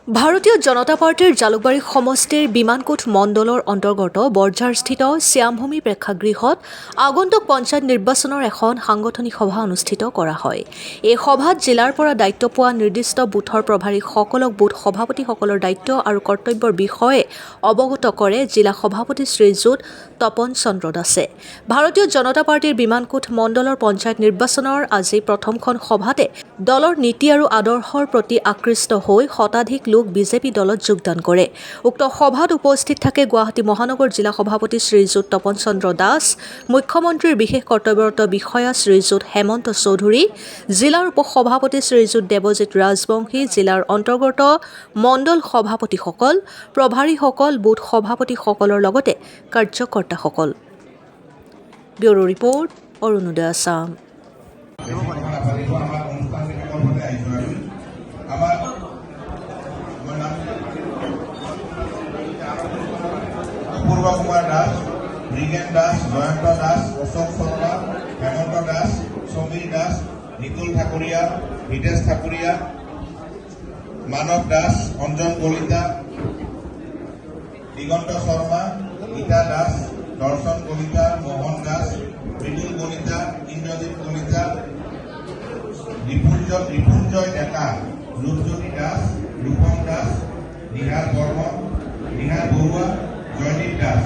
ভাৰতীয় জনতা পাৰ্টিৰ জালুকবাৰী সমষ্টিৰ বিমানকোট মণ্ডলৰ অন্তৰ্গত বৰঝাৰস্থিত শ্যামভূমি প্ৰেক্ষাগৃহত আগন্তুক পঞ্চায়ত নিৰ্বাচনৰ এখন সাংগঠনিক সভা অনুষ্ঠিত কৰা হয়। এই সভাত জিলাৰ পৰা দায়িত্ব পোৱা নিৰ্দিষ্ট বুথৰ প্ৰভাৰীসকলক বুথ সভাপতিসকলৰ দায়িত্ব আৰু কৰ্তব্যৰ বিষয়ে অৱগত কৰে জিলা সভাপতি শ্ৰীযুত তপন চন্দ্ৰ দাসে। ভাৰতীয় জনতা পাৰ্টিৰ বিমানকোট মণ্ডলৰ পঞ্চায়ত নিৰ্বাচনৰ আজি প্ৰথমখন সভাতে দলৰ নীতি আৰু আদৰ্শৰ প্ৰতি আকৃষ্ট হৈ শতাধিক লোক বিজেপি দলত যোগদান কৰে। উক্ত সভাত উপস্থিত থাকে গুৱাহাটী মহানগৰ জিলা সভাপতি শ্ৰীযুত তপন চন্দ্ৰ দাস, মুখ্যমন্ত্ৰীৰ বিশেষ কৰ্তব্যৰত বিষয়া শ্ৰীযুত হেমন্ত চৌধুৰী, জিলাৰ উপসভাপতি শ্ৰীযুত দেৱজিৎ ৰাজবংশী, জিলাৰ অন্তৰ্গত মণ্ডল সভাপতিসকল, প্ৰভাৰীসকল, বুথ সভাপতিসকলৰ লগতে কাৰ্যকৰ্তাসকল। Bureau report, Arunoday Assam. অপূৰ্ব কুমাৰ দাস, ব্ৰিগেন দাস, জয়ন্ত দাস, অশোক শৰ্মা, হেমন্ত দাস, সমীৰ দাস, নিতুল ঠাকুৰীয়া, হিতেশ ঠাকুৰীয়া, মানৱ দাস, অঞ্জন কলিতা, দিগন্ত শৰ্মা, গীতা দাস, দৰ্শন কলিতা, মোহন দাস, মৃদুল কলিতা, ইন্দ্ৰজিৎ কলিতা, ৰিপুঞ্জয় ডেকা, ৰূপজ্যোতি দাস, ৰূপম দাস, নিহাৰ বৰ্মন, নিহাৰ বৰুৱা, জয়দীপ দাস।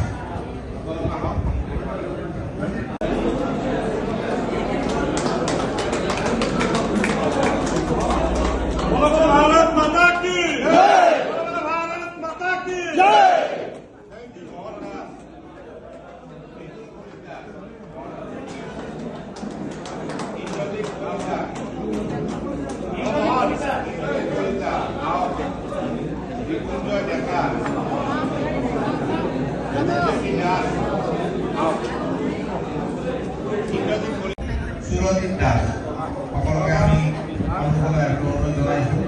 भारत माता की जय, भारत माता की जय। সুৰজিৎ দাস সকলোকে আমি অংশলৈ অনুৰোধ জনাইছোঁ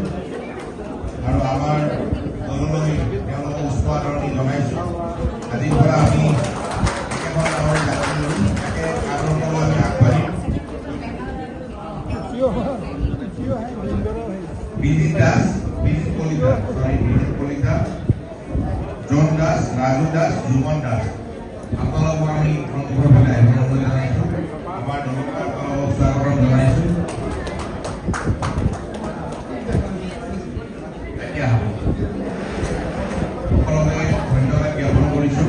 আৰু আমাৰ দললৈ তেওঁলোকক উষ্ম আদৰণি জনাইছোঁ। আজিৰ পৰা আমি একেখন গাঁৱৰ যাত্ৰী আদৰণলৈ আমি আগবাঢ়িম। বিজিত দাস, বিজিত কলিতা, জন দাস, ৰাজু দাস, জুমন দাস আপোনালোকক আমি অনুৰোধ জনাইছোঁ। আমাৰ দলক স্বাগতম জনাইছোঁ। এতিয়া সকলোকে ধন্যবাদ জ্ঞাপন কৰিছোঁ।